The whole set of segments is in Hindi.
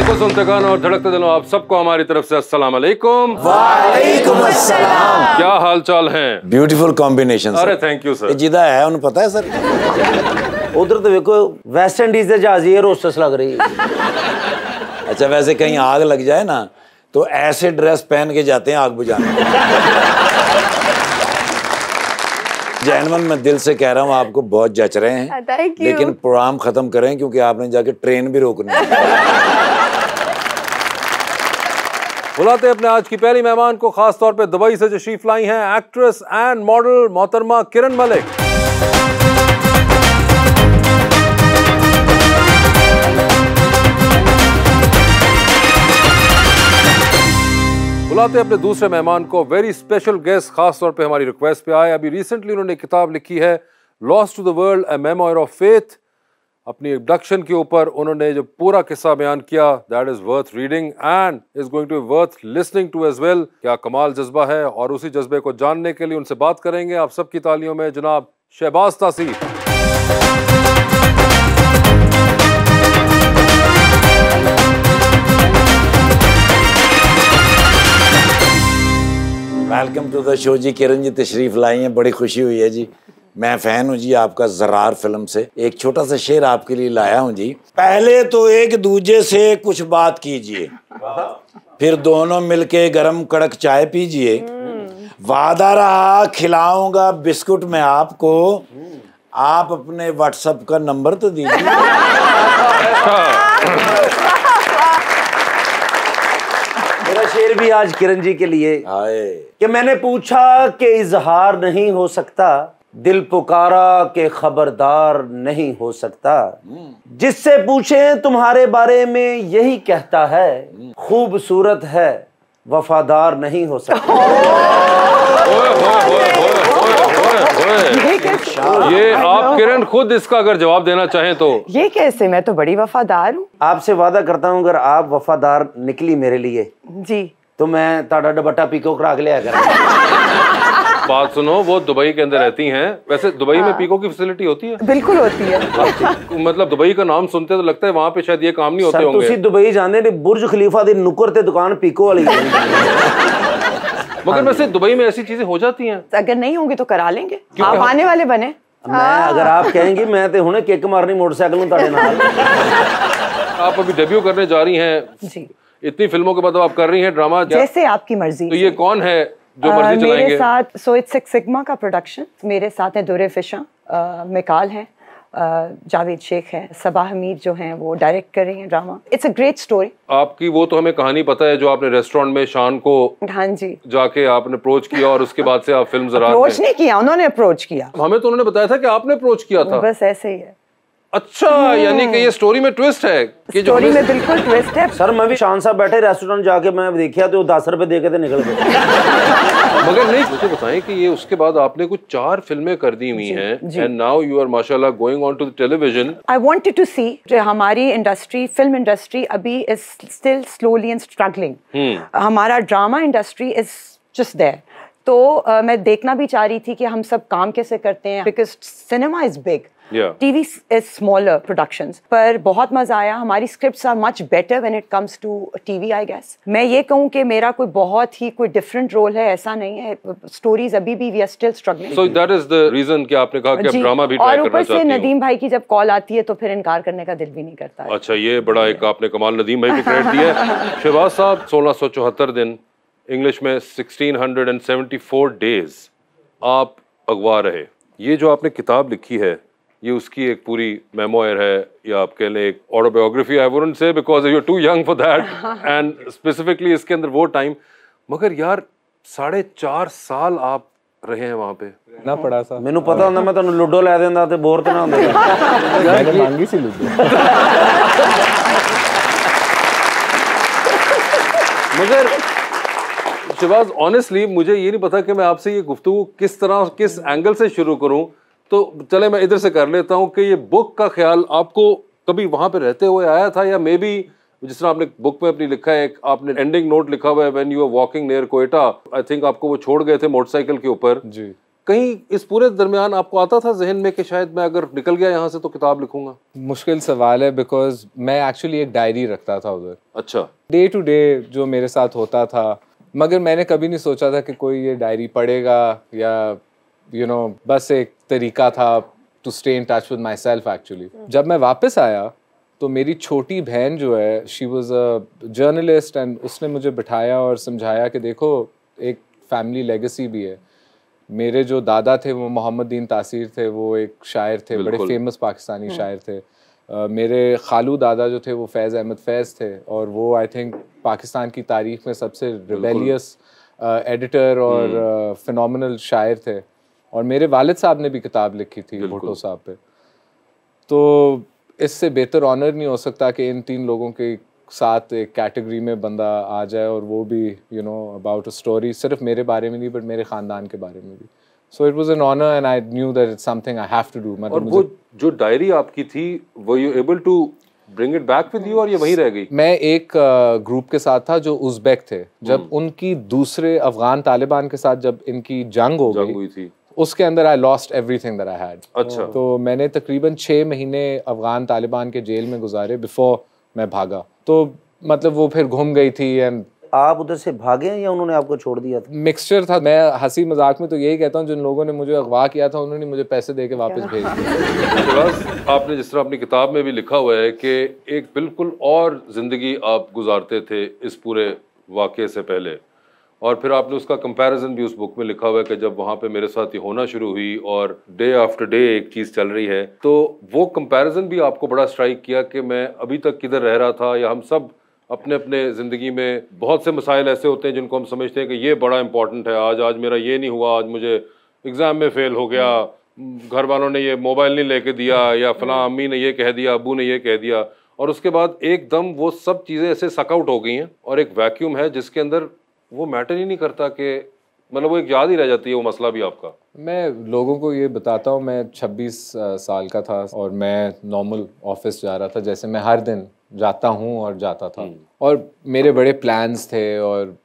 को सुनते कान और धड़कते दिलों, आप सबको हमारी तरफ से अस्सलाम वालेकुम। वालेकुम अस्सलाम। क्या हाल चाल है? Beautiful combination. अरे थैंक यू सर। जिदा है उन्हें पता है सर। उधर तो देखो वेस्ट इंडीज से जहाज एयर होस्टेस लग रही है। अच्छा, वैसे कहीं आग लग जाए ना तो ऐसे ड्रेस पहन के जाते हैं आग बुझाने। जैनवन, मैं दिल से कह रहा हूँ आपको बहुत जच रहे हैं, लेकिन प्रोग्राम खत्म करें क्योंकि आपने जाके ट्रेन भी रोकनी है। बुलाते हैं अपने आज की पहली मेहमान को, खास तौर पे दुबई से तशरीफ लाई हैं एक्ट्रेस एंड मॉडल मोहतरमा किरण मलिक। बुलाते हैं अपने दूसरे मेहमान को, वेरी स्पेशल गेस्ट, खास तौर पे हमारी रिक्वेस्ट पे आए। अभी रिसेंटली उन्होंने किताब लिखी है lost to the world, a memoir of faith. अपनी एबडक्शन के ऊपर उन्होंने जो पूरा किस्सा बयान किया, that is worth reading and is going to be worth listening to as well. क्या कमाल जज्बा है, और उसी जज्बे को जानने के लिए उनसे बात करेंगे। आप सबकी तालियों में जनाब शहबाज तासीर। वेलकम टू द शो जी। किरण जी तशरीफ लाई हैं, बड़ी खुशी हुई है जी। मैं फैन हूँ जी आपका ज़रार फिल्म से। एक छोटा सा शेर आपके लिए लाया हूँ जी। पहले तो एक दूजे से कुछ बात कीजिए, फिर दोनों मिलके गरम कड़क चाय पीजिए। वादा रहा खिलाऊंगा बिस्कुट में आपको, आप अपने व्हाट्सएप का नंबर तो दीजिए। मेरा शेर भी आज किरण जी के लिए कि मैंने पूछा कि इजहार नहीं हो सकता, दिल पुकारा के खबरदार नहीं हो सकता। जिससे पूछे तुम्हारे बारे में यही कहता है, खूबसूरत है वफादार नहीं हो सकता। ये आप किरण खुद इसका अगर जवाब देना चाहें तो। ये कैसे? मैं तो बड़ी वफादार हूँ। आपसे वादा करता हूँ अगर आप वफादार निकली मेरे लिए जी तो मैं ताड़ा दुपट्टा पीको करा के लिया करूँ। बात सुनो, वो दुबई के अंदर रहती हैं। वैसे दुबई में पीको की फैसिलिटी होती है? बिल्कुल होती है। मतलब दुबई का नाम सुनते तो लगता है वहाँ पे शायद ये काम नहीं होते होंगे। तुसी दुबई जाने ने बुर्ज खलीफा दी नुक्कर ते दुकान पीको वाली। मगर वैसे दुबई में ऐसी चीजें हो जाती हैं? अगर नहीं होंगे तो करा लेंगे। आप आने वाले बने। मैं अगर आप कहेंगे मैं तो हुणे किक मारनी मोटरसाइकिल में ताड़े नाल। आप अभी डेब्यू करने जा रही हैं जी। इतनी फिल्मों के बाद आप कर रही हैं ड्रामा। जैसे आपकी मर्जी। तो ये कौन है जो मर्जी चलाएंगे? मेरे साथ सो इट्स सिक्स सिग्मा का प्रोडक्शन। मेरे साथ हैं दुरे फिशा, मिकाल हैं, जावेद शेख है, सबा हमीद जो हैं वो डायरेक्ट कर रही हैं drama. It's a great story. आपकी वो तो हमें कहानी पता है जो आपने रेस्टोरेंट में शान को हाँ जी जाके आपने अप्रोच किया और उसके बाद से आप फिल्म ज़रार अप्रोच नहीं किया, उन्होंने अप्रोच किया। हमें तो उन्होंने बताया था कि आपने अप्रोच किया था। बस ऐसे ही है। अच्छा, यानी कि ये स्टोरी में ट्विस्ट है कि जो स्टोरी में बिल्कुल ट्विस्ट है। सर मैं भी शान साहब बैठे रेस्टोरेंट जाके मैं देखा तो 10 रुपए दे के तो निकल गए। मगर नहीं, मुझे बताएं कि ये उसके बाद आपने कुछ 4 फिल्में कर दी हुई हैं एंड नाउ यू आर माशाल्लाह going on to the television. I wanted to see हमारी इंडस्ट्री, फिल्म इंडस्ट्री अभी is still slowly and struggling. हमारा drama industry is just there. तो मैं देखना भी चाह रही थी कि हम सब काम कैसे करते हैं, because cinema is big, TV is smaller productions. पर बहुत मजा आया। हमारी scripts are much better when it comes to TV I guess. मैं ये कहूँ कि मेरा कोई बहुत ही कोई डिफरेंट रोल है ऐसा नहीं है। स्टोरीज अभी भी we are still struggling. So that is the reason कि आपने कहा कि अब ड्रामा भी ट्राई करना चाहती हूं। और ऊपर से नदीम भाई की जब कॉल आती है तो फिर इनकार करने का दिल भी नहीं करता है। अच्छा, ये बड़ा एक आपने कमाल नदीम भाई को क्रेडिट दिया है। शहबाज साहब 1674 दिन, इंग्लिश में 1674 डेज आप अगवा रहे। ये जो आपने किताब लिखी है ये उसकी एक पूरी मेमोयर है, या आप कह लें एक autobiography. I wouldn't say because you are too young for that and specifically इसके अंदर वो टाइम। मगर यार 4.5 साल आप रहे हैं वहाँ पे ना पड़ा सा। मैनू पता होंदा मैं तुहानू लूडो लै देंदा ते बोर ते ना होंदे। मैंने मांगी सी लूडो। मगर शहबाज ऑनेस्टली मुझे ये नहीं पता कि मैं आपसे ये गुफ्तगू किस तरह किस एंगल से शुरू करूं। तो चले मैं इधर से कर लेता हूं कि ये बुक का ख्याल आपको कभी वहां पे रहते हुए आया था, या मे बी जिस तरह आपने बुक में अपनी लिखा है, एक आपने एंडिंग नोट लिखा हुआ है when you are walking near Quetta, I think आपको वो छोड़ गए थे मोटरसाइकिल के ऊपर जी, कहीं इस पूरे दरमियान आपको आता था जहन में कि शायद मैं अगर निकल गया यहाँ से तो किताब लिखूंगा? मुश्किल सवाल है, बिकॉज मैं एक्चुअली एक डायरी रखता था उधर, अच्छा। डे टू डे जो मेरे साथ होता था, मगर मैंने कभी नहीं सोचा था कि कोई ये डायरी पढ़ेगा या बस एक तरीका था to stay in touch with myself actually. जब मैं वापस आया तो मेरी छोटी बहन जो है, she was a journalist, and उसने मुझे बिठाया और समझाया कि देखो एक फैमिली लेगेसी भी है। मेरे जो दादा थे वो मोहम्मद दीन तासीर थे, वो एक शायर थे, बड़े फेमस पाकिस्तानी शायर थे। मेरे खालू दादा जो थे वो फैज़ अहमद फैज़ थे, और वो आई थिंक पाकिस्तान की तारीख में सबसे रिबेलियस एडिटर और फिनोमिनल शायर थे। और मेरे वालिद साहब ने भी किताब लिखी थी भुट्टो साहब पे। तो इससे बेहतर ऑनर नहीं हो सकता कि इन 3 लोगों के साथ एक कैटेगरी में बंदा आ जाए, और वो भी अबाउट अ स्टोरी, सिर्फ मेरे बारे में नहीं बट मेरे ख़ानदान के बारे में भी। So it was an honour and I knew that it's something I have to do. और वो जो डायरी आपकी थी, were you able to bring it back with you, और ये वहीं रह गई? मैं एक ग्रुप के साथ था जो उज़्बेक थे। जब उनकी दूसरे अफगान तालिबान के साथ जब इनकी जंग हुई थी, उसके अंदर I lost everything that I had. अच्छा। तो मैंने तकरीबन 6 महीने अफगान तालिबान के जेल में गुजारे बिफोर मैं भागा। तो मतलब वो फिर घूम गई थी। एंड आप उधर से भागे या उन्होंने आपको छोड़ दिया था? मिक्सचर था। मैं हंसी मजाक में तो यही कहता हूँ, जिन लोगों ने मुझे अगवा किया था उन्होंने मुझे पैसे दे के वापस भेज दिया। आपने जिस तरह अपनी किताब में भी लिखा हुआ है कि एक बिल्कुल और जिंदगी आप गुजारते थे इस पूरे वाक़े से पहले, और फिर आपने उसका कंपैरिजन भी उस बुक में लिखा हुआ है कि जब वहाँ पे मेरे साथ ये होना शुरू हुई और डे आफ्टर डे एक चीज़ चल रही है, तो वो कंपैरिजन भी आपको बड़ा स्ट्राइक किया कि मैं अभी तक किधर रह रहा था, या हम सब अपने अपने ज़िंदगी में बहुत से मसाइल ऐसे होते हैं जिनको हम समझते हैं कि ये बड़ा इंपॉर्टेंट है, आज मेरा ये नहीं हुआ, आज मुझे एग्ज़ाम में फ़ेल हो गया, घर वालों ने ये मोबाइल नहीं लेके दिया, या फलां अम्मी ने ये कह दिया, अबू ने ये कह दिया, और उसके बाद एकदम वो सब चीज़ें ऐसे सकआउट हो गई हैं और एक वैक्यूम है जिसके अंदर वो मैटर ही नहीं करता कि मतलब वो एक याद ही रह जाती है वो मसला भी आपका। मैं लोगों को ये बताता हूँ, मैं 26 साल का था और मैं नॉर्मल ऑफिस जा रहा था, जैसे मैं हर दिन जाता हूँ और जाता था, और मेरे बड़े प्लान्स थे और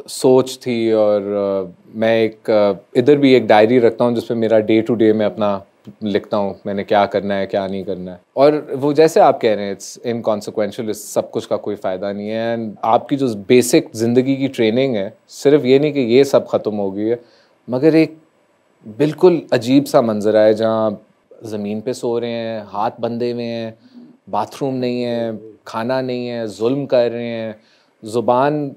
सोच थी, और मैं एक इधर भी एक डायरी रखता हूँ जिसपे मेरा डे टू डे मैं अपना लिखता हूँ, मैंने क्या करना है क्या नहीं करना है। और वो जैसे आप कह रहे हैं इट्स इनकॉन्सिक्वेंशियल, इस सब कुछ का कोई फ़ायदा नहीं है। एंड आपकी जो बेसिक ज़िंदगी की ट्रेनिंग है, सिर्फ ये नहीं कि ये सब ख़त्म हो गई है, मगर एक बिल्कुल अजीब सा मंजर है जहाँ ज़मीन पे सो रहे हैं, हाथ बंधे हुए हैं, बाथरूम नहीं है, खाना नहीं है, जुल्म कर रहे हैं, ज़ुबान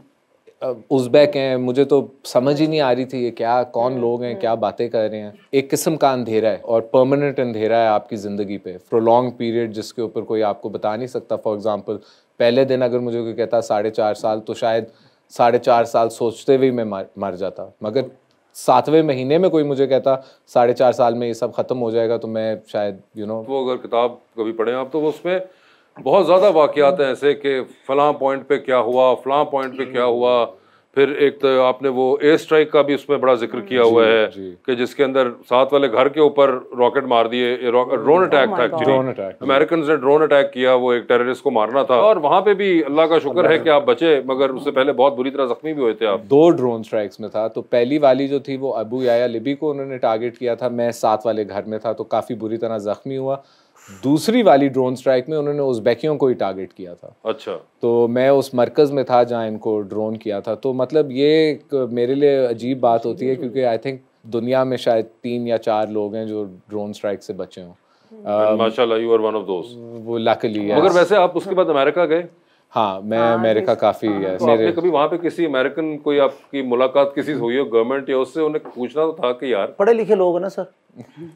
उज़्बेक हैं, मुझे तो समझ ही नहीं आ रही थी ये क्या, कौन लोग हैं, क्या बातें कर रहे हैं। एक किस्म का अंधेरा है और परमानेंट अंधेरा है आपकी ज़िंदगी पे, प्रोलॉन्ग पीरियड, जिसके ऊपर कोई आपको बता नहीं सकता। फॉर एग्जांपल पहले दिन अगर मुझे कोई कहता 4.5 साल, तो शायद 4.5 साल सोचते हुए मैं मर जाता, मगर 7वें महीने में कोई मुझे कहता 4.5 साल में ये सब ख़त्म हो जाएगा, तो मैं शायद वो अगर किताब कभी पढ़ें आप तो वो उसमें बहुत ज़्यादा वाक़यात हैं ऐसे कि फ़लाँ पॉइंट पे क्या हुआ, फ़लाँ पॉइंट पे क्या हुआ। फिर एक तो आपने वो एयर स्ट्राइक का भी उसमें बड़ा जिक्र किया हुआ है कि जिसके अंदर साथ वाले घर के ऊपर रॉकेट मार दिए, ड्रोन अटैक था एक्चुअली, अमेरिकन ने ड्रोन अटैक किया, वो एक टेररिस्ट को मारना था, और वहाँ पे भी अल्लाह का शुक्र है कि आप बचे, मगर उससे पहले बहुत बुरी तरह जख्मी भी हुए थे आप। 2 ड्रोन स्ट्राइक्स में था, तो पहली वाली जो थी वो अबू याया लिबी को उन्होंने टारगेट किया था, मैं साथ वाले घर में था तो काफ़ी बुरी तरह जख्मी हुआ। दूसरी वाली ड्रोन स्ट्राइक में उन्होंने उज़्बेकियों को ही टारगेट किया था। अच्छा। तो मैं उस मरकज़ में था जहाँ इनको ड्रोन किया था। तो मतलब ये एक मेरे लिए अजीब बात होती है, क्योंकि आई थिंक दुनिया में शायद 3 या 4 लोग हैं जो ड्रोन स्ट्राइक से बचे हों। माशाल्लाह, you are one of those. वो लकीली। मगर वैसे आप उसके बाद अमेरिका गए? हाँ, मैं अमेरिका काफ़ी है। तो आपने कभी वहाँ पे किसी अमेरिकन, कोई आपकी मुलाकात किसी से हुई हो गवर्नमेंट या उससे, उन्हें पूछना तो था कि यार पढ़े लिखे लोग हैं ना सर,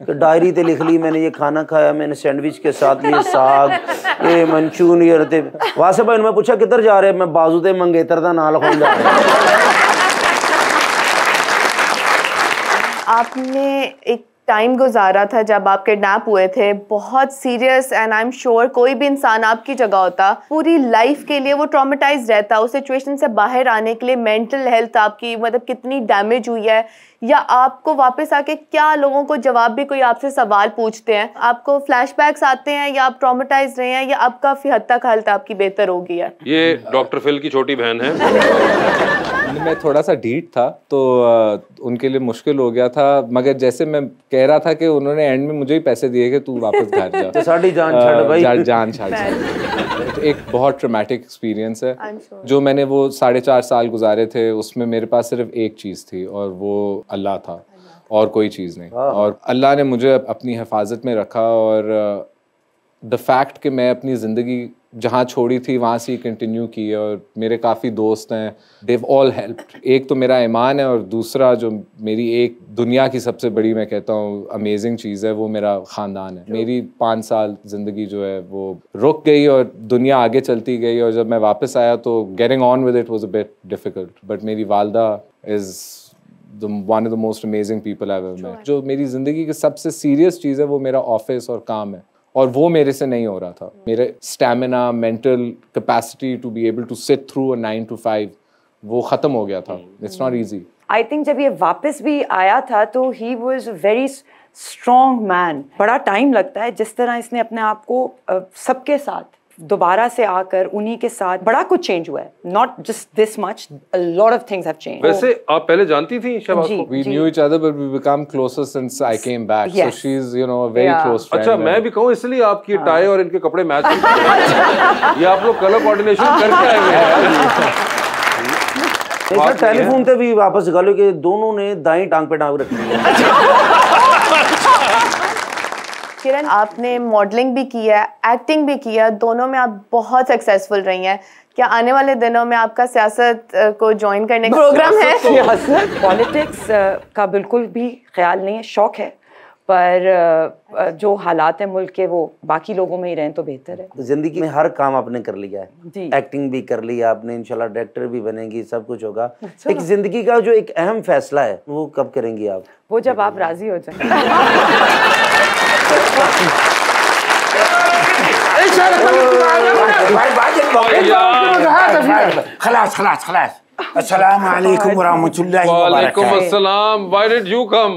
तो डायरी ते लिख ली मैंने ये खाना खाया, मैंने सैंडविच के साथ ये साग, ये मंचूरियन ते वासे भाई मैं पूछा किधर जा रहे, मैं बाजू ते मंगेतर दा नाम लिखाउण जा रहा। आपने एक टाइम गुजारा था जब आप किडनैप हुए थे, बहुत serious, and I am sure कोई भी इंसान आपकी जगह होता पूरी लाइफ के लिए वो ट्रॉमेटाइज रहता। उस सिचुएशन से बाहर आने के लिए मेंटल हेल्थ आपकी मतलब कितनी डैमेज हुई है, या आपको वापस आके क्या लोगों को जवाब भी कोई आपसे सवाल पूछते हैं, आपको फ्लैशबैक्स आते हैं, या आप ट्रॉमेटाइज रहे हैं, या अब काफी हद तक हालत आपकी बेहतर हो गई है? ये डॉक्टर फिल की छोटी बहन है। मैं थोड़ा सा ढीठ था तो उनके लिए मुश्किल हो गया था, मगर जैसे मैं कह रहा था कि उन्होंने एंड में मुझे ही पैसे दिए कि तू वापस घर जा, तो साड़ी जान छड़ भाई, जान छड़। तो एक बहुत ट्रॉमेटिक एक्सपीरियंस है sure. जो मैंने वो 4.5 साल गुजारे थे, उसमें मेरे पास सिर्फ एक चीज़ थी और वो अल्लाह था और कोई चीज़ नहीं। और अल्लाह ने मुझे अपनी हिफाजत में रखा और द फैक्ट कि मैं अपनी ज़िंदगी जहाँ छोड़ी थी वहाँ से कंटिन्यू की है और मेरे काफ़ी दोस्त हैं, देव ऑल हेल्प्ड। एक तो मेरा ईमान है और दूसरा जो मेरी एक दुनिया की सबसे बड़ी मैं कहता हूँ अमेजिंग चीज़ है वो मेरा ख़ानदान है। मेरी 5 साल ज़िंदगी जो है वो रुक गई और दुनिया आगे चलती गई और जब मैं वापस आया तो getting on with it was a bit difficult, but मेरी वालदा is one of the most amazing people I have ever met. जो मेरी ज़िंदगी की सबसे सीरियस चीज़ है वो मेरा ऑफिस और काम है और वो मेरे से नहीं हो रहा था। मेरे stamina, mental capacity to be able to sit through a 9 to 5 वो ख़त्म हो गया था। It's not easy. I think जब ये वापस भी आया था तो he was very strong man. बड़ा टाइम लगता है जिस तरह इसने अपने आप को सबके साथ दोबारा से आकर उन्हीं के साथ बड़ा कुछ चेंज हुआ है। Not just this much, a lot of things have changed. वैसे आप पहले जानती थी शहबाज को? We knew each other but we become closer since I came back. Yes. So she's, you know, a very Yeah. close friend. अच्छा, मैं भी कहूँ इसलिए आपकी टाई और इनके कपड़े मैच ये आप लोग कलर कोऑर्डिनेशन करके आए हुए हैं। टेलीफोन पे भी वापस गलो के दोनों ने दाई टांग पे टांग रखी है। किरण, आपने मॉडलिंग भी किया, एक्टिंग भी किया, दोनों में आप बहुत सक्सेसफुल रही हैं। क्या आने वाले दिनों में आपका सियासत को ज्वाइन करने का प्रोग्राम है? सियासत, पॉलिटिक्स का बिल्कुल भी ख्याल नहीं है, शौक है, पर जो हालात हैं मुल्क के वो बाकी लोगों में ही रहें तो बेहतर है। तो जिंदगी में हर काम आपने कर लिया है, जी। एक्टिंग भी कर लिया आपने, इंशाल्लाह डायरेक्टर भी बनेंगी, सब कुछ होगा। एक जिंदगी का जो एक अहम फैसला है वो कब करेंगी आप? वो जब आप राजी हो जाए। खलास खलास खलास। अस्सलाम वालेकुम वरहमतुल्लाहि वालेकुम वबरकातुहू। अस्सलाम। Why did you come?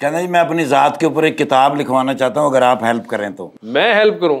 कहना जी मैं अपनी जात के ऊपर एक किताब लिखवाना चाहता हूँ, अगर आप हेल्प करें तो। मैं हेल्प करूं?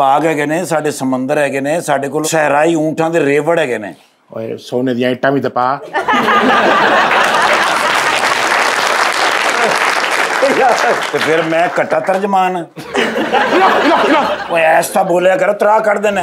ਬਾਗ ਹੈਗੇ ਨੇ, ਸਾਡੇ ਸਮੁੰਦਰ ਹੈਗੇ ਨੇ, ਸਾਡੇ ਕੋਲ ਸਹਿਰਾਈ ਊਂਠਾਂ ਦੇ ਰੇਵੜ ਹੈਗੇ ਨੇ। ओए सोने दियां इट्टां भी ते पा। ਤੇ ਫਿਰ ਮੈਂ ਘੱਟਾ ਤਰਜਮਾਨ ਓਏ ਐਸਾ ਬੋਲਿਆ ਕਰੋ ਤਰਾ ਕੱਢ ਦੇਣਾ।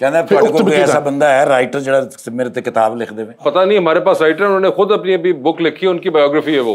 ਕਹਿੰਦਾ ਫਿਰ ਤੁਹਾਡੇ ਕੋਲ ਉਕਤ ਕੋਈ ਵੀ ਐਸਾ ਕਿਹਦਾ? ਬੰਦਾ है राइटर ਜਿਹੜਾ ਮੇਰੇ ਤੇ किताब लिख देवे? पता नहीं, हमारे पास राइटर उन्होंने खुद अपनी अभी बुक लिखी है, उनकी बायोग्राफी है वो।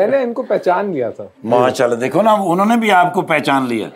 मैंने इनको पहचान लिया था। माशाल्लाह, देखो ना उन्होंने भी आपको पहचान लिया।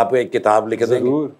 आप एक किताब लिख देंगे। जरूर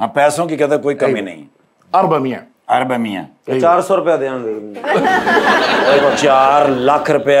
हाँ, पैसों की कहता कोई कमी नहीं। 400 अरब मियाँ 400 रुपया देंगे। 4 लाख रुपया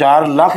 4 लाख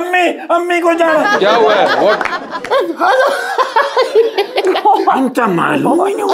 अम्मी अम्मी को जाना। क्या हुआ है? What? अंत मालूम ही नहीं।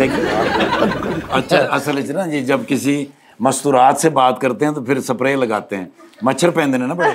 देखिए, अच्छा असल में ना ये जब किसी मस्तूरात से बात करते हैं तो फिर स्प्रे लगाते हैं, मच्छर पहन देने ना बड़े।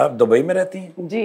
आप दुबई में रहती हैं? जी।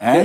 हैं?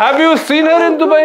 Have you seen her in Dubai?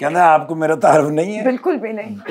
कहना आपको मेरा तारुफ नहीं है। बिल्कुल भी नहीं।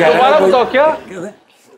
दोबारा बताओ क्या?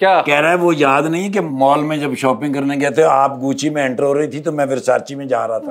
क्या? कह रहा है वो याद नहीं कि मॉल में जब शॉपिंग करने गए थे आप गुची में एंटर हो रही थी तो मैं वर्साची में जा रहा था।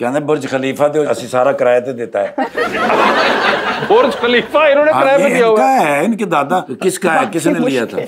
कहते बुर्ज खलीफा तो असि सारा किराए पे देता है। बुर्ज खलीफा इन्होंने किराए पे दिया हुआ इनका है। है, इनके दादा किसका है, किसने लिया था?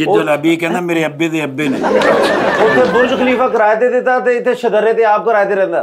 जिद्दुल अबी कहना मेरे अब्बे दे अब्बे ने। ਉੱਥੇ ਬੁਰਜ ਖਲੀਫਾ ਕਿਰਾਏ ਤੇ ਦਿੱਤਾ ਤੇ ਇੱਥੇ ਸ਼ਦਰੇ ਤੇ ਆਪ ਕਿਰਾਏ ਤੇ ਰਹਿੰਦਾ।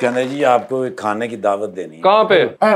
कहते जी आपको एक खाने की दावत देनी है। कहाँ पे?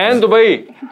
In Dubai.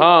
हाँ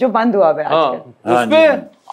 जो बंद हुआ है हाँ आजकल। उसपे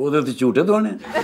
उधर तो झूठे दोने।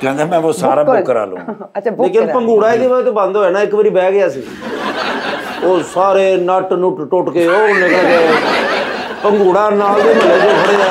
कहते मैं वो सारा बुक करा लूँ। अच्छा बुक ਲੇਕਿਨ ਭੰਗੂੜਾ ਇਹਦੀ ਵਜ੍ਹਾ ਤੋਂ ਬੰਦ ਹੋਇਆ ਨਾ, ਇੱਕ ਵਾਰੀ ਬਹਿ ਗਿਆ ਸੀ ਉਹ ਸਾਰੇ ਨਟ ਨੁੱਟ ਟੁੱਟ ਕੇ ਉਹ ਨਿਕਲ ਗਏ, ਭੰਗੂੜਾ ਨਾਲ ਦੇ ਮਹੱਲੇ ਚੋਂ ਫੜਿਆ।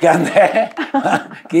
कहते कि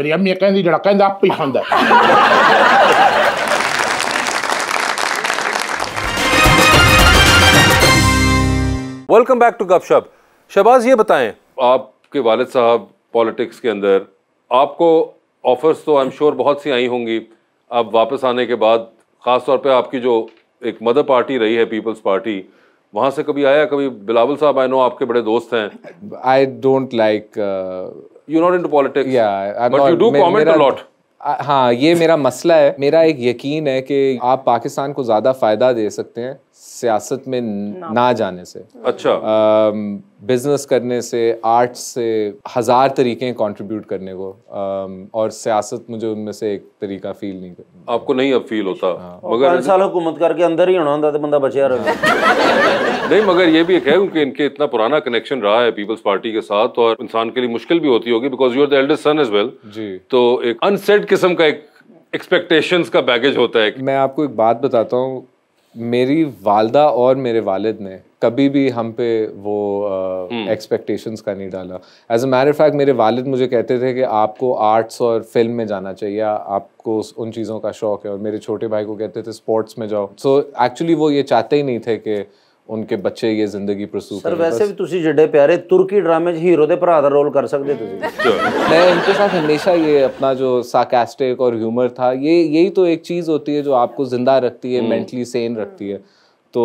मेरी अम्मी कहती जरा कहंदा आप ही खांदा वेलकम बैक टू गपशप। शहबाज ये बताएं, आपके वालिद साहब पॉलिटिक्स के अंदर, आपको ऑफर्स तो आई एम श्योर बहुत सी आई होंगी। आप वापस आने के बाद ख़ास तौर पे आपकी जो एक मदर पार्टी रही है पीपल्स पार्टी, वहाँ से कभी आया? कभी बिलावल साहब आई नो आपके बड़े दोस्त हैं। I don't like you not into politics I'm but you not- do me- comment a मेरा- लॉट। हाँ, ये मेरा मसला है। मेरा एक यकीन है कि आप पाकिस्तान को ज़्यादा फ़ायदा दे सकते हैं सियासत में ना जाने से। अच्छा बिजनेस करने से, आर्ट से, हज़ार तरीके हैं कंट्रीब्यूट करने को, और सियासत मुझे उनमें से एक तरीका फील नहीं करता। आपको नहीं अब फील होता? मगर 5 साल हुकूमत करके अंदर ही होना होता तो बंदा बचिया रहे। नहीं, मगर ये भी एक है क्योंकि इनके इतना पुराना कनेक्शन रहा है पीपल्स पार्टी के साथ, और इंसान के लिए मुश्किल भी होती होगी because you are the eldest son as well. जी। तो एक अनसेट किस्म का एक एक्सपेक्टेशंस का बैगेज होता है। मैं आपको एक बात बताता हूँ, मेरी वालदा और मेरे वालिद ने कभी भी हम पे वो एक्सपेक्टेशंस का नहीं डाला। As a matter of fact मेरे वालिद मुझे कहते थे कि आपको आर्ट्स और फिल्म में जाना चाहिए, आपको उन चीज़ों का शौक है, और मेरे छोटे भाई को कहते थे स्पोर्ट्स में जाओ। सो एक्चुअली वो ये चाहते ही नहीं थे कि उनके बच्चे ये जिंदगी परसू सर करें। वैसे भी तुसी जिड्डे प्यारे तुर्की ड्रामे 'च हीरो दे भरा दा रोल कर सकते तुसी। मैं उनके साथ हमेशा ये अपना जो सार्कास्टिक और ह्यूमर था, यही तो एक चीज़ होती है जो आपको जिंदा रखती है, मेंटली सेन रखती है। तो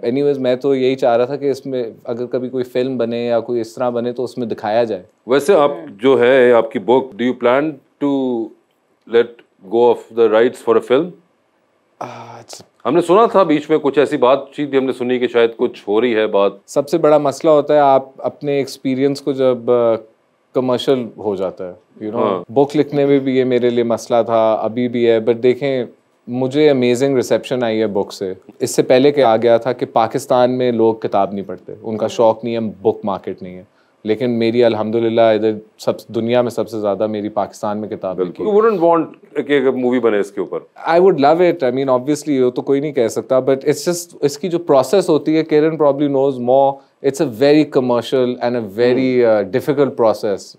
एनीवेज मैं तो यही चाह रहा था कि इसमें अगर कभी कोई फिल्म बने या कोई इस तरह बने तो उसमें दिखाया जाए। वैसे आप जो है आपकी book, do you plan to let go of the rights for a film? हमने सुना था बीच में कुछ ऐसी बातचीत भी हमने सुनी कि शायद कुछ हो रही है बात। सबसे बड़ा मसला होता है आप अपने एक्सपीरियंस को जब कमर्शियल हो जाता है, यू नो। बुक लिखने में भी ये मेरे लिए मसला था, अभी भी है। बट देखें, मुझे अमेजिंग रिसेप्शन आई है बुक से। इससे पहले क्या आ गया था कि पाकिस्तान में लोग किताब नहीं पढ़ते, उनका शौक नहीं है, बुक मार्केट नहीं है। लेकिन मेरी अल्हम्दुलिल्लाह इधर सब दुनिया में सबसे ज़्यादा मेरी पाकिस्तान में किताब लिखी। You wouldn't want कि एक मूवी बने इसके ऊपर? I would love it. I mean, obviously वो तो कोई नहीं कह सकता, but it's just इसकी जो process होती है, Kiran probably knows more. It's a very commercial and a very difficult process.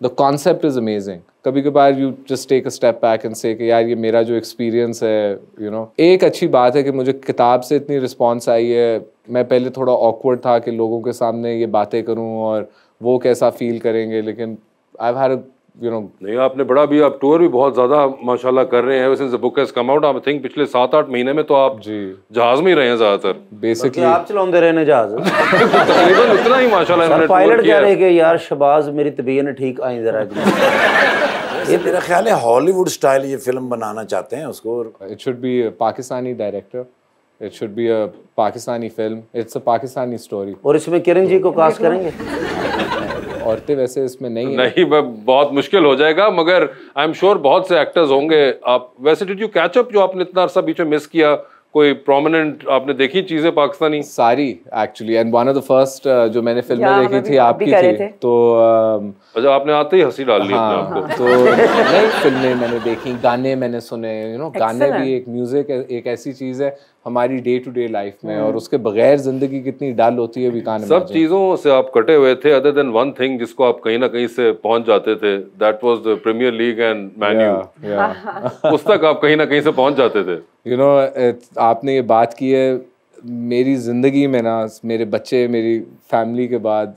The concept is amazing. कभी कभार you just take a step back and say कि यार ये मेरा जो experience है, you know। एक अच्छी बात है कि मुझे किताब से इतनी response आई है। मैं पहले थोड़ा awkward था कि लोगों के सामने ये बातें करूं और वो कैसा फील करेंगे, लेकिन I've had a you know। नहीं, आपने बड़ा भी, आप टूर भी बहुत ज़्यादा माशाल्लाह कर रहे हैं। Since the book has come out, I think पिछले 7-8 महीने में तो आप जी जहाज में ही रहे हैं ज़्यादातर। बेसिकली आप चलाते रहे ने जहाज। तकरीबन इतना ही माशाल्लाह इन्होंने पायलट टूर कह किया रहे है। कि यार शहबाज मेरी तबीयत ठीक आई जरा। ये मेरा ख्याल है हॉलीवुड स्टाइल ये फिल्म बनाना चाहते हैं उसको। it should be a Pakistani director, it should be a Pakistani film, it's a Pakistani story। और इसमें किरण जी को कास्ट करेंगे? औरतें वैसे इसमें नहीं है। नहीं, बहुत मुश्किल हो जाएगा, मगर आई एम श्योर बहुत से एक्टर्स होंगे। आप वैसे डिड यू कैच अप, जो आपने इतना अरसा बीच में मिस किया, कोई प्रोमिनेंट आपने देखी चीजें पाकिस्तानी? सारी actually, and one of the first जो मैंने फिल्में या, देखी हमें थी भी आपकी कर रहे थी। थे। तो अच्छा, आपने आते ही हंसी डाल ली अपने हाँ, आपको। तो नई फिल्में मैंने देखी, गाने मैंने सुने, यू नो। गाने Excellent. भी एक म्यूजिक एक ऐसी चीज है हमारी डे टू डे लाइफ में, और उसके बगैर जिंदगी कितनी डल होती है, वी कांट सब इमेजिन। चीजों से आप कटे हुए थे, अदर देन वन थिंग जिसको आप कहीं ना कहीं से पहुंच जाते थे, that was the premier league and Man U. Yeah. उस तक आप कहीं ना कहीं से पहुंच जाते थे। यू नो, आपने ये बात की है, मेरी ज़िंदगी में ना मेरे बच्चे मेरी फैमिली के बाद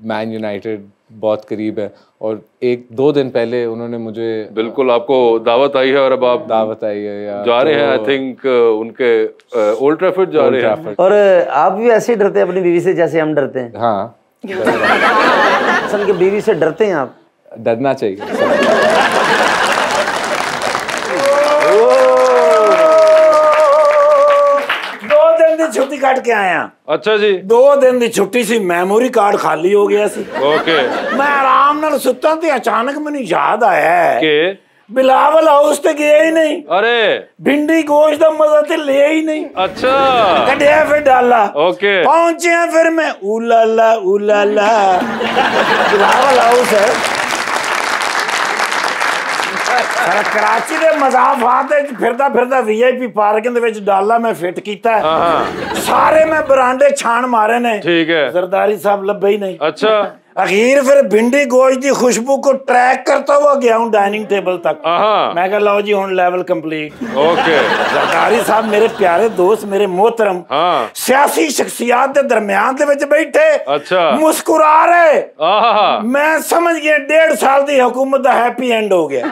मैन यूनाइटेड बहुत करीब है, और 1-2 दिन पहले उन्होंने मुझे बिल्कुल आपको दावत आई है और अब आप दावत आई है या जा रहे हैं, आई थिंक उनके ओल्ड ट्रैफर्ड जा रहे हैं। और आप भी ऐसे ही डरते हैं अपनी बीवी से जैसे हम डरते हैं? हाँ, असल के बीवी से डरते हैं आप? डरना चाहिए। 2 दिन की छुट्टी कट के आया। अच्छा जी। 2 दिन की छुट्टी सी, मेमोरी कार्ड खाली हो गया सी। ओके। मैं आराम नाल सुता ते अचानक मैंने याद आया है के बिलावल हाउस ते गया ही नहीं। अरे भिंडी गोश्त का मजा ते लिया ही नहीं। अच्छा। कढ़िया फिर डाला। ओके। पहुंचे फिर मैं उलाला बिलावल हाउस है कराची के मजाफात फिरदा फिरदा वीआईपी पार्किंग दे विच डाला मैं फिट कीता है। सारे मैं बरांडे छान मारे ने। ठीक है। जरदारी साहब लब्बे ही नहीं। अच्छा। अखीर फिर भिंडी गोश्त की खुशबू को ट्रैक करता हुआ गया हूँ डाइनिंग टेबल तक। मैं कहा लो जी हुण लेवल कंप्लीट। ओके। जरदारी साहब मेरे प्यारे दोस्त, मेरे मोहतरम, सियासी शख्सियात के दरमियान दे विच बैठे। अच्छा। मुस्कुरा रहे। मैं समझ गया 1.5 साल की हुकूमत का हैप्पी एंड हो गया।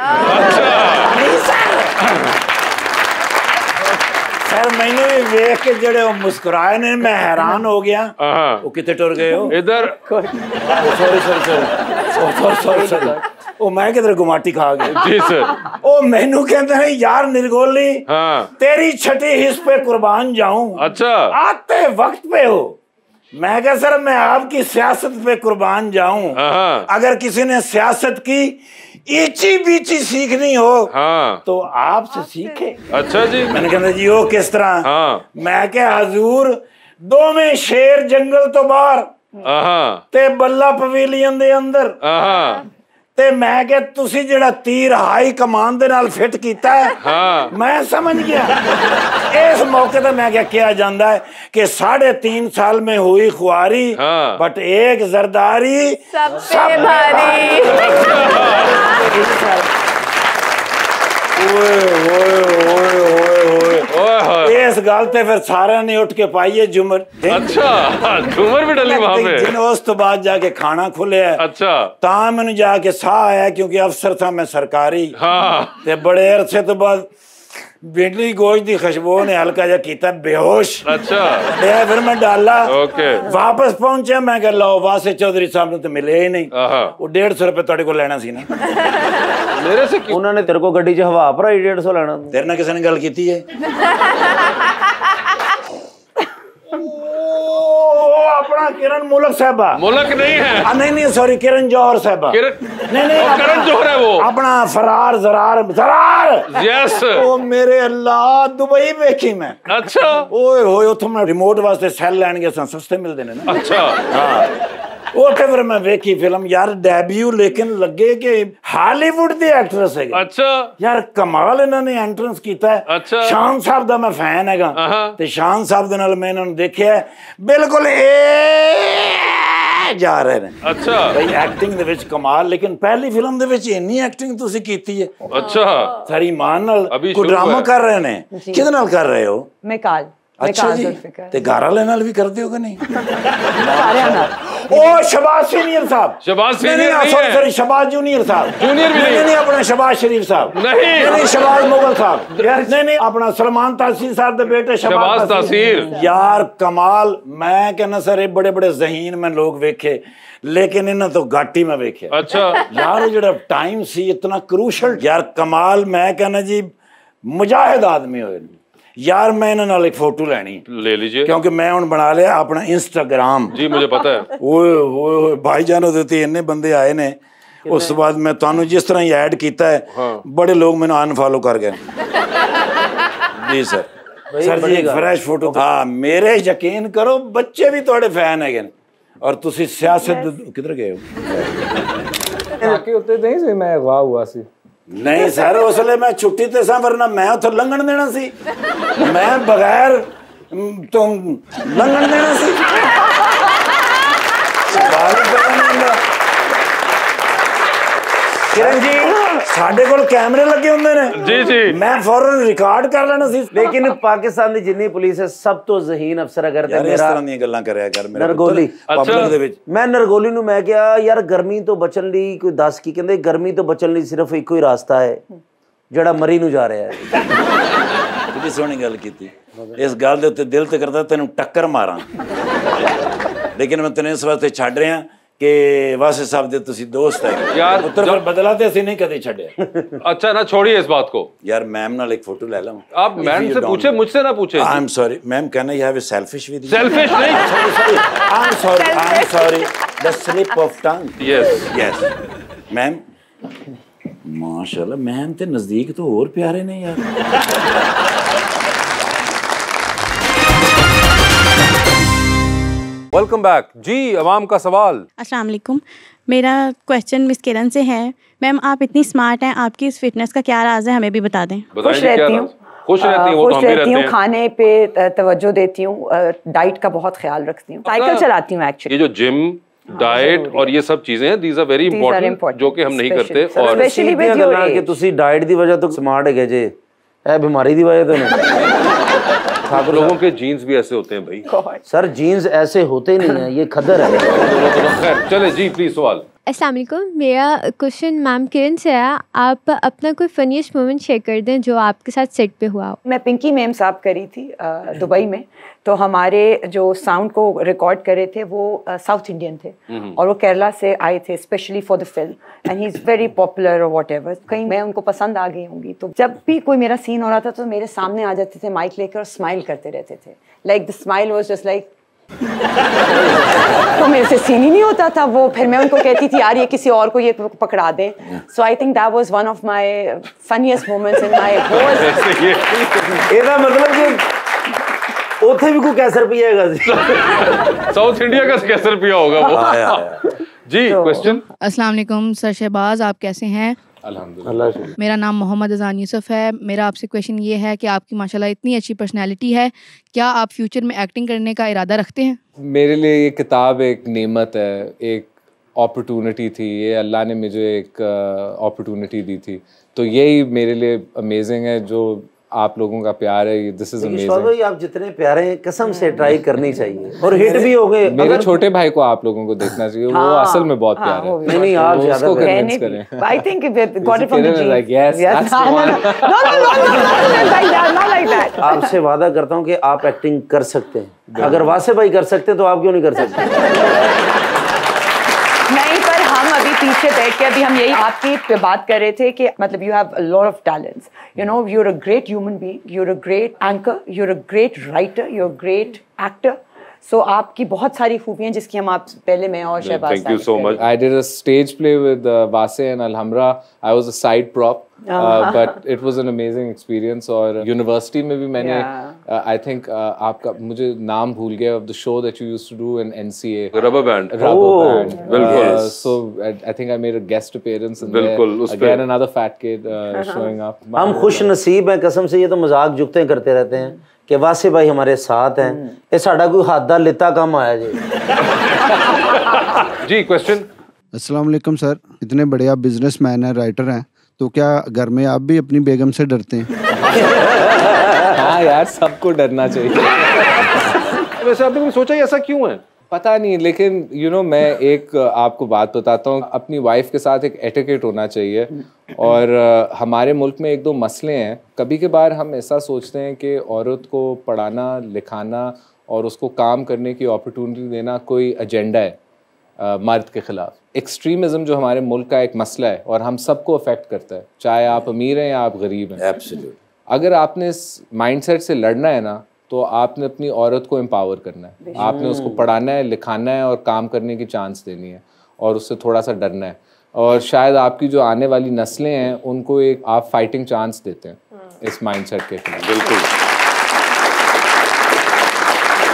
नहीं सर मैंने भी वेख के जड़े वो मुस्कुराए ने मैं हैरान हो गया। वो कितने टुर गए हो इधर? सॉरी ओ मैं किधर गुमाटी खा गया। जी सर। ओ मैनू कहते हैं यार निर्गोली तेरी छठी हिस्स पे कुर्बान जाऊं। अच्छा। आते वक्त पे हो। मैं कहा सर मैं आपकी सियासत पे कुर्बान जाऊं। अगर किसी ने सियासत की ईची बीची सीखनी हो तो आपसे सीखे। अच्छा जी। मैंने कहा जी वो किस तरह? मैं क्या हजूर 2 में शेर जंगल तो बाहर ते बल्ला पवेलियन दे अंदर ते मैं क्या तुसी जेड़ा तीर हाई कमान दे नाल फिट कीता है। मैं समझ गया इस मौके पे मैं क्या किया जाता है कि 3.5 साल में हुई खुआरी बट एक जरदारी सब भारी। इस गल ते फिर सारे ने उठ के पाई है झूमर। अच्छा झूमर भी डली वहां पे? जिन उस तो बाद जाके खाना खुलिया। अच्छा। ता मैंने जाके साह आया क्योंकि अफसर था मैं सरकारी। ते बड़े अरसे तो बाद भिंडी गोश्त की खुशबू ने हल्का जा कीता बेहोश। अच्छा। फिर मैं डाला। ओके। वापस पहुंचे मैं कह लो वासे चौधरी साहब ने तो मिले ही नहीं। वो 150 रुपए तेरे को लेना सी ना। मेरे से उन्होंने तेरे को गड्डी च हवा भराई 150 लेना। तेरे ना किसी ने गल की है? अपना किरण मुलक साहबा। मुलक नहीं है? नहीं सॉरी किरण जौहर साहबा। नहीं करण जौहर है वो। अपना फरार जरार। यस। ओ मेरे अल्लाह दुबई वेखी मैं। अच्छा। ओए होए उथों मैं रिमोट वास्ते सेल लैन गया सस्ते मिलते ने ना। अच्छा। हाँ उठे फिर मैं वेखी फिल्म यार डेब्यू लेकिन लगे कि हॉलीवुड दी एक्ट्रेस है। अच्छा। यार कमाल इन्होंने एंट्रेंस कीता है। अच्छा। शान साहब दा मैं फैन हैगा ते शान साहब दे नाल मैं इन्होंने देखिया बिल्कुल जा रहे ने। अच्छा। भाई एक्टिंग दे विच कमाल लेकिन पहली फिल्म दे विच इन्नी एक्टिंग तुसी कीती है। अच्छा। सारी मान नाल कोई ड्रामा कर रहे ने किदे नाल कर रहे हो? मैं काल। अच्छा जी ते घर वाले नाल भी करते हो कि नहीं? ओ शबाज सीनियर साहब। शबाज सीनियर नहीं है। सॉरी शबाज जूनियर साहब। जूनियर भी नहीं अपना शबाज शरीफ साहब। नहीं शबाज मुगल साहब। नहीं अपना सलमान तासीर साहब के बेटे शबाज तासीर। यार कमाल मैं कहना सर बड़े बड़े ज़हीन में लोग वेखे लेकिन इन्हें तो घाटी में वेखे। अच्छा। यार जो टाइम सी इतना क्रूशल यार कमाल मैं कहना जी मुजाहिद आदमी हो यार मैं इन्होंने नाल एक फोटो लेनी ले लीजिए क्योंकि मैं हुण बना लिया अपना इंस्टाग्राम। जी मुझे पता है। ओए भाईजान ਉਹਦੇ ਤੇ ਇੰਨੇ ਬੰਦੇ ਆਏ ਨੇ ਉਸ ਤੋਂ ਬਾਅਦ ਮੈਂ ਤੁਹਾਨੂੰ ਜਿਸ ਤਰ੍ਹਾਂ ਹੀ ਐਡ ਕੀਤਾ ਹੈ बड़े लोग मैंने अनफॉलो कर गए। जी सर सर जी एक फ्रेश फोटो। हाँ मेरे यकीन करो बच्चे भी थोड़े फैन है और तुसी सियासत किधर गए हो? बाकी उत्ते नहीं सी मैं अगवा हुआ सी। नहीं सर उसले मैं छुट्टी ते सा वरना मैं उथे लंघन देना सी। मैं बगैर तुम लंघन देना सी। किरण जी ਸਾਡੇ ਕੋਲ ਕੈਮਰੇ ਲੱਗੇ ਹੁੰਦੇ ਨੇ ਜੀ ਜੀ ਮੈਂ ਫੌਰਨ ਰਿਕਾਰਡ ਕਰ ਲੈਣਾ ਸੀ लेकिन पाकिस्तान ਦੀ ਜਿੰਨੀ ਪੁਲਿਸ ਹੈ ਸਭ ਤੋਂ ਜ਼ਹੀਨ ਅਫਸਰ ਅਗਰ ਤੇ ਯਾਰ ਇਸ ਮੇਰਾ ਤਰ੍ਹਾਂ ਦੀਆਂ ਗੱਲਾਂ ਕਰਿਆ ਕਰ ਮੇਰੇ ਨਰਗੋਲੀ ਪਬਲਿਕ ਦੇ ਵਿੱਚ ਮੈਂ ਨਰਗੋਲੀ ਨੂੰ ਮੈਂ ਕਿਹਾ ਯਾਰ ਗਰਮੀ ਤੋਂ ਬਚਣ ਲਈ ਕੋਈ ਦੱਸ ਕੀ ਕਹਿੰਦੇ ਗਰਮੀ ਤੋਂ ਬਚਣ ਲਈ ਸਿਰਫ ਇੱਕੋ ਹੀ ਰਾਸਤਾ ਹੈ ਜਿਹੜਾ ਮਰੀ ਨੂੰ ਜਾ ਰਿਹਾ ਹੈ ਕਿੰਨੀ ਸੋਹਣੀ ਗੱਲ ਕੀਤੀ ਇਸ ਗੱਲ ਦੇ ਉੱਤੇ ਦਿਲ ਤੇ ਕਰਦਾ ਤੈਨੂੰ ਟੱਕਰ ਮਾਰਾਂ ਲੇਕਿਨ ਮੈਂ ਤੈਨੂੰ ਇਸ ਵਾਸਤੇ ਛੱਡ ਰਿਹਾ कि वासे साहब दे तुसी दोस्त है यार उत्तर पर बदला ते ਅਸੀਂ ਨਹੀਂ ਕਦੇ ਛੱਡਿਆ अच्छा ना छोड़िए इस बात को यार मैम ਨਾਲ एक फोटो ले लूं आप मैम से पूछे मुझसे ना पूछे I am sorry ma'am can I have a selfish with you selfish नहीं I am sorry the slip of tongue yes ma'am माशाल्लाह मैम ते नजदीक तो और प्यारे ने यार वेलकम बैक जी अवाम का सवाल। अस्सलाम वालेकुम मेरा क्वेश्चन मिस किरण से है मैम आप इतनी स्मार्ट हैं आपकी इस फिटनेस का क्या राज है हमें भी बता दें। खुश रहती हूँ खुश रहती हूँ खाने पे तवज्जो देती हूँ डाइट का बहुत ख्याल रखती हूँ साइकिल चलाती हूँ एक्चुअली ये जो जिम डाइट और ये सब चीजें हैं दीज आर वेरी इंपॉर्टेंट जो कि हम नहीं करते और स्पेशली कि ਤੁਸੀਂ ਡਾਈਟ ਦੀ ਵਜ੍ਹਾ ਤੋਂ ਸਮਾਰਟ ਹੈਗੇ ਜੇ ਇਹ ਬਿਮਾਰੀ ਦੀ ਵਜ੍ਹਾ ਤੋਂ ਨਹੀਂ आप लोगों के जीन्स भी ऐसे होते हैं भाई सर जीन्स ऐसे होते नहीं हैं ये खदर है खैर चले जी प्लीज सवाल। अस्सलाम वालेकुम मेरा क्वेश्चन मैम किरण से है आप अपना कोई फनीस्ट मोमेंट शेयर कर दें जो आपके साथ सेट पे हुआ हो। मैं पिंकी मैम साहब करी थी दुबई में तो हमारे जो साउंड को रिकॉर्ड करे थे वो साउथ इंडियन थे और वो केरला से आए थे specially for the film and he is very popular और वॉट एवर कहीं मैं उनको पसंद आ गई होंगी तो जब भी कोई मेरा सीन हो रहा था तो मेरे सामने आ जाते थे माइक लेकर और स्माइल करते रहते थे like the smile was just like तो मेरे से सीन ही नहीं होता था वो फिर मैं उनको कहती थी यार ये किसी और को ये पकड़ा दे so I think that was one of my funniest moments in my whole ਇਹਦਾ ਮਤਲਬ ਕਿ ਉੱਥੇ भी कोई कैसर पिएगा साउथ इंडिया का कैसर पिया होगा वो जी क्वेश्चन। अस्सलाम वालेकुम सर शहबाज आप कैसे हैं। अल्हम्दुलिल्लाह मेरा नाम मोहम्मद अजान यूसुफ है मेरा आपसे क्वेश्चन ये है कि आपकी माशाल्लाह इतनी अच्छी पर्सनैलिटी है क्या आप फ्यूचर में एक्टिंग करने का इरादा रखते हैं। मेरे लिए ये किताब एक नेमत है एक अपॉर्चुनिटी थी ये अल्लाह ने मुझे एक अपॉर्चुनिटी दी थी तो यही मेरे लिए अमेजिंग है जो आप लोगों का प्यार है दिस इज अमेजिंग। आप जितने प्यारे हैं कसम से ट्राई करनी चाहिए और हिट भी हो गए। मेरे छोटे भाई को आप लोगों को देखना चाहिए वो असल में बहुत प्यार है नहीं आप ज्यादा कन्विंस करें। I think we got it from the genes. Like yes that's the one. Not like that. आपसे वादा करता हूँ कि आप एक्टिंग कर सकते हैं अगर वासे भाई कर सकते हैं तो आप क्यों नहीं कर सकते। नहीं पर हम अभी पीछे बैठ के अभी हम यही आपकी पे बात कर रहे थे कि मतलब you have a lot of talents you know you are a great human being you are a great anchor you are a great writer you are a great actor so आपकी बहुत सारी खूबियां जिसकी हम आप पहले मैं और Shahbaz thank you so much. I did a stage play with Vase and Alhambra. I was a side prop, but it was an amazing experience. और university में भी मैंने I think आपका मुझे नाम भूल गया of the show that you used to do in NCA. Rubber Band. Rubber Band. बिल्कुल. So I think I made a guest appearance. बिल्कुल. Again another fat kid showing up. हम खुश नसीब हैं कसम से ये तो मजाक जुगते करते रहते हैं कि वासे भाई हमारे साथ हैं ये साडा कोई हाथ दा लेता कम आया जी। जी क्वेश्चन। अस्सलाम वालेकुम सर इतने बड़े आप बिजनेसमैन हैं राइटर हैं तो क्या घर में आप भी अपनी बेगम से डरते हैं। हाँ यार सबको डरना चाहिए। वैसे आपने कभी सोचा ऐसा क्यों है। पता नहीं लेकिन you know, मैं एक आपको बात बताता हूँ अपनी वाइफ के साथ एक एटिकेट होना चाहिए और हमारे मुल्क में एक दो मसले हैं कभी के बार हम ऐसा सोचते हैं कि औरत को पढ़ाना लिखाना और उसको काम करने की अपॉर्चुनिटी देना कोई एजेंडा है मर्द के ख़िलाफ़। एक्सट्रीमिज़म जो हमारे मुल्क का एक मसला है और हम सबको अफेक्ट करता है चाहे आप अमीर हैं या आप गरीब हैं। एब्सोल्यूट। अगर आपने इस माइंडसेट से लड़ना है ना तो आपने अपनी औरत को एम्पावर करना है आपने उसको पढ़ाना है लिखाना है और काम करने की चांस देनी है और उससे थोड़ा सा डरना है और शायद आपकी जो आने वाली नस्लें हैं उनको एक आप फाइटिंग चांस देते हैं इस माइंडसेट के खिलाफ। बिल्कुल।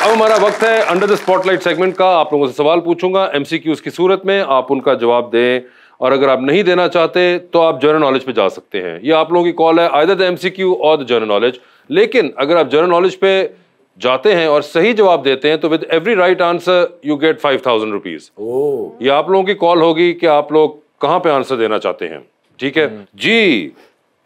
अब हमारा वक्त है अंडर द स्पॉटलाइट सेगमेंट का। आप लोगों से सवाल पूछूंगा एमसीक्यूज की सूरत में आप उनका जवाब दें और अगर आप नहीं देना चाहते तो आप जनरल नॉलेज पे जा सकते हैं। ये आप लोगों की कॉल है आइदर द एमसीक्यू और द जनरल नॉलेज। लेकिन अगर आप जनरल नॉलेज पे जाते हैं और सही जवाब देते हैं तो with every right answer you get 5,000 rupees. ये आप लोगों की कॉल होगी कि आप लोग कहाँ पे आंसर देना चाहते हैं। ठीक है जी।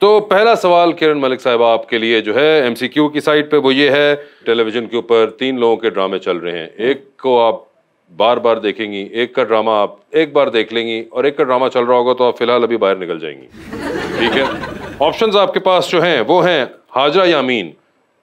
तो पहला सवाल किरण मलिक साहिबा आपके लिए जो है एमसीक्यू की साइड पे, वो ये है, टेलीविजन के ऊपर 3 लोगों के ड्रामे चल रहे हैं। एक को आप बार बार देखेंगी, एक का ड्रामा आप एक बार देख लेंगी, और एक का ड्रामा चल रहा होगा तो आप फिलहाल अभी बाहर निकल जाएंगी, ठीक है। ऑप्शंस आपके पास जो हैं वो हैं हाजरा यामीन,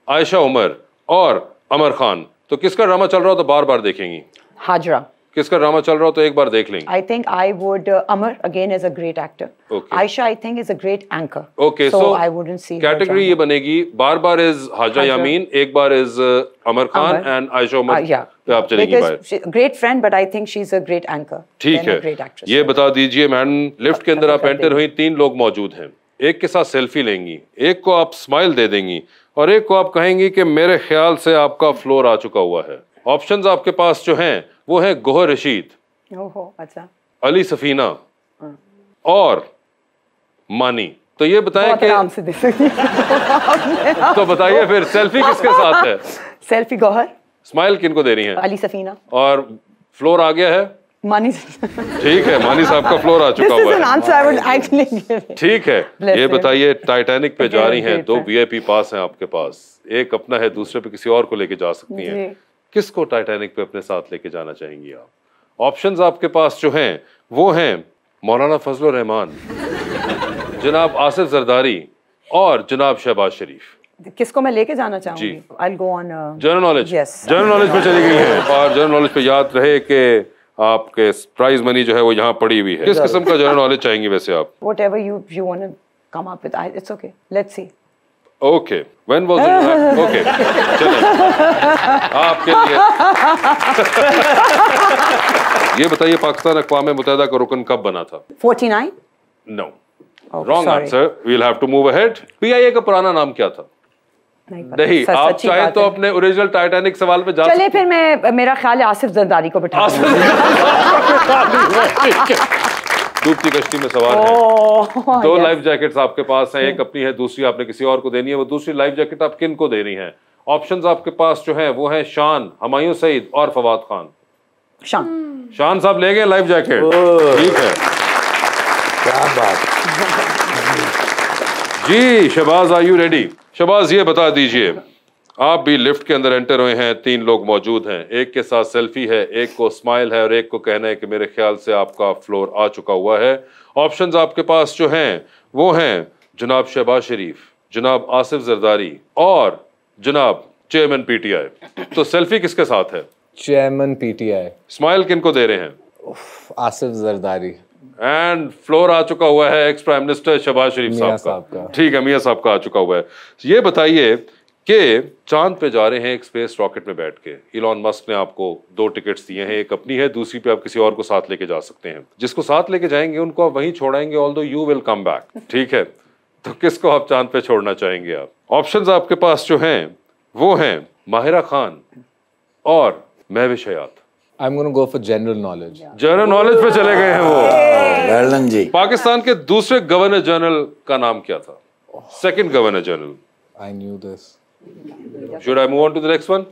आयशा उमर और अमर खान। तो किसका ड्रामा चल रहा हो तो बार बार देखेंगी? हाजरा। किसका ड्रामा चल रहा हो तो एक बार देख लेंगे? I think I would Amar again is a great actor. Okay. Aisha I think is a great anchor. Okay, so I wouldn't see. Category ये बनेगी, बार बार इज हाजरा यामीन, एक बार is Amar Khan and Ayesha Umar. Yeah. आप चलेंगी बाहर। Because great friend, but I think she's a great anchor. ठीक है, ये बता दीजिए मैडम, लिफ्ट के अंदर आप एंटर हुई, 3 लोग मौजूद हैं, एक के साथ सेल्फी लेंगी, एक को आप स्माइल दे देंगी और एक को आप कहेंगी कि मेरे ख्याल से आपका फ्लोर आ चुका हुआ है। ऑप्शंस आपके पास जो हैं वो है गोहर रशीद, ओहो, अच्छा, अली सफीना और मानी। तो ये बताएं कि आराम से दे सकती तो बताइए फिर सेल्फी किसके साथ है? सेल्फी गौहर। स्माइल किनको दे रही है? अली सफीना। और फ्लोर आ गया है? मानी। ठीक है, मानी साहब का फ्लोर आ चुका हुआ है। ठीक है, ये बताइए टाइटैनिक पे जा रही हैं, 2 VIP पास हैं आपके पास, एक अपना है, दूसरे पे किसी और को लेके जा सकती हैं। किसको टाइटैनिक पे अपने साथ लेके जाना चाहेंगी आप? ऑप्शंस आपके पास जो हैं वो हैं मौलाना फजल रहमान, जनाब आसिफ जरदारी और जनाब शहबाज शरीफ। किसको मैं लेके जाना चाहूंगी? I'll go on general knowledge. Yes. General knowledge पे चली गई है, और जनरल नॉलेज पे याद रहे कि आपके प्राइज मनी जो है वो यहाँ पड़ी हुई है। किस किस्म का जनरल नॉलेज चाहेंगी वैसे आप? Whatever you want to come up with, it's okay. Let's see. Okay, when was it? Okay, चलें आपके लिए। ये बताइए पाकिस्तान अक़वाम मुत्तहिदा का रुकन कब बना था? 49? No, wrong answer. We will have to move ahead. PIA का पुराना नाम क्या था? नहीं, आप चाहे तो अपने ओरिजिनल टाइटैनिक सवाल पे जा। चलिए फिर मैं, मेरा ख्याल है आसिफ जरदारी को बिठा डूबती कश्ती में सवार हैं। 2 लाइफ जैकेट्स आपके पास हैं, एक अपनी है, दूसरी आपने किसी और को देनी है। वो दूसरी लाइफ जैकेट आप किन को दे रही हैं? ऑप्शंस आपके पास जो हैं वो हैं शान, हुमायूं सईद और फवाद खान। शान साहब ले गए लाइफ जैकेट। ठीक है, क्या बात जी। Shahbaz, are you ready? Shahbaz, ये बता दीजिए, आप भी लिफ्ट के अंदर एंटर हुए हैं, 3 लोग मौजूद हैं, एक के साथ सेल्फी है, एक को स्माइल है और एक को कहना है कि मेरे ख्याल से आपका फ्लोर आ चुका हुआ है। ऑप्शंस आपके पास जो हैं वो हैं जनाब शहबाज शरीफ, जनाब आसिफ जरदारी और जनाब चेयरमैन PTI। तो सेल्फी किसके साथ है? Chairman PTI। स्माइल किनको दे रहे हैं? आसिफ जरदारी। एंड फ्लोर आ चुका हुआ है एक्स प्राइम मिनिस्टर शहबाज शरीफ साहब का। ठीक है, मियां साहब का आ चुका हुआ है। ये बताइए कि चांद पे जा रहे हैं एक स्पेस रॉकेट में बैठ के, इलॉन मस्क ने आपको 2 टिकट्स दिए हैं, एक अपनी है, दूसरी पे आप किसी और को साथ लेके जा सकते हैं। जिसको साथ लेके जाएंगे उनको आप वहीं छोड़ाएंगे, although you will come back. ठीक है, तो किसको आप चांद पे छोड़ना चाहेंगे आप? ऑप्शंस आपके पास जो हैं वो हैं माहिरा खान और महविश हयात। I'm going to go for general knowledge. General knowledge पे चले गए हैं वो। वेल जी। पाकिस्तान के दूसरे गवर्नर जनरल का नाम क्या था? Second governor general. I knew this. Should I move on to the next one?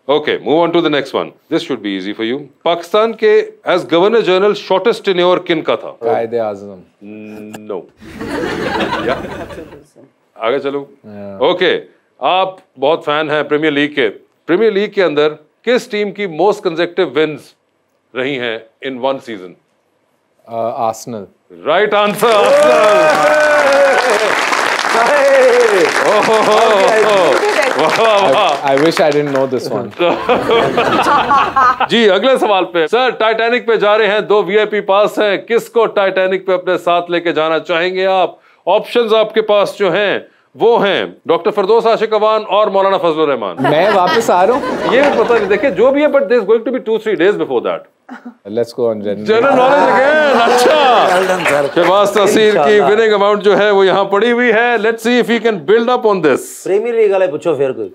Okay, move on to the next one. This should be easy for you. Pakistan के as governor general shortest tenure किन का था? कायदे आज़म। No. आगे चलो। ओके, आप बहुत फैन हैं प्रीमियर लीग के। प्रीमियर लीग के अंदर किस टीम की मोस्ट कंसेक्टिव विंस रही हैं इन 1 season? Arsenal. Right answer, I wish I didn't know this one. जी, अगले सवाल पे। सर, टाइटैनिक पे जा रहे हैं, 2 VIP पास हैं, किसको टाइटैनिक पे अपने साथ लेके जाना चाहेंगे आप? ऑप्शंस आपके पास जो हैं वो हैं डॉक्टर फरदौस आशिक अवान और मौलाना फजल रहमान। मैं वापस आ रहा हूँ, ये पता नहीं, देखिए जो भी है, but there is going to be 2-3 days before that. Let's go on general knowledge again. अच्छा, शहबाज तहसीर की विनिंग अमाउंट जो है वो यहाँ पड़ी हुई है। Let's see if he can build up on this. Premier league वाले पूछो फिर कोई।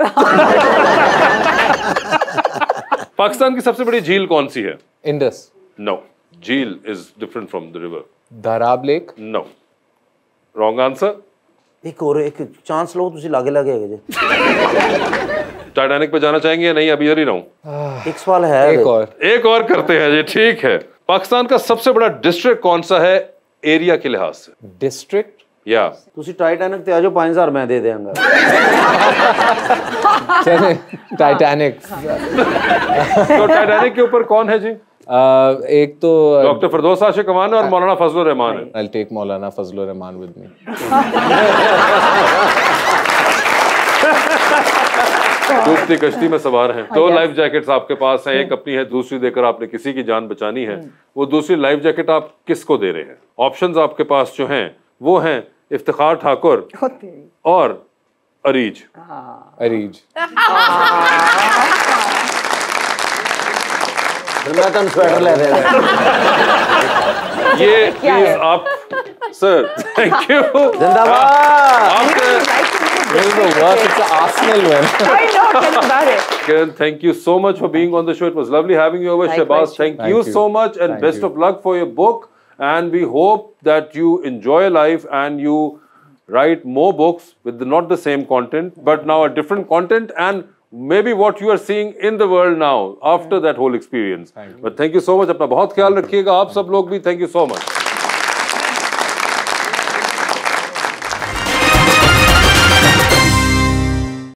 पाकिस्तान की सबसे बड़ी झील कौन सी है? इंडस। नो, झील is different from the river. धराब लेक। No, wrong answer. एक और एक चांस लो, तुसी लागे लागे है जे। टाइटैनिक पे जाना चाहेंगे या नहीं? अभी इधर ही रहूं? एक सवाल है, एक और करते हैं जी। ठीक है, पाकिस्तान का सबसे बड़ा डिस्ट्रिक्ट कौन सा है एरिया के लिहाज से? डिस्ट्रिक्ट या तुसी टाइटैनिक ते आ जाओ 5000 मैं दे देंगा। चले टाइटैनिक। तो टाइटैनिक के ऊपर कौन है जी? एक तो डॉक्टर फिरदौस आशिक अमान और मौलाना फजलुर रहमान है। I'll take Maulana Fazlur Rahman with me। डूबती कश्ती में सवार हैं, दो लाइफ जैकेट्स आपके पास हैं, एक अपनी है, दूसरी देकर आपने किसी की जान बचानी है। वो दूसरी लाइफ जैकेट आप किसको दे रहे हैं? ऑप्शंस आपके पास जो हैं वो हैं इफ्तिखार ठाकुर और अरीज। अरीज। मैं तो स्वेटर ले रहा ये प्लीज आप सर, थैंक यू। जिंदाबाद। Kiran, thank you so much for being on the show. It was lovely having you over. Shahbaz, thank you so much, and best of luck for your book. And we hope that you enjoy life and you write more books with not the same content, but now a different content, and maybe what you are seeing in the world now after that whole experience. But thank you so much. अपना बहुत ख्याल रखिएगा आप सब लोग भी. Thank you so much.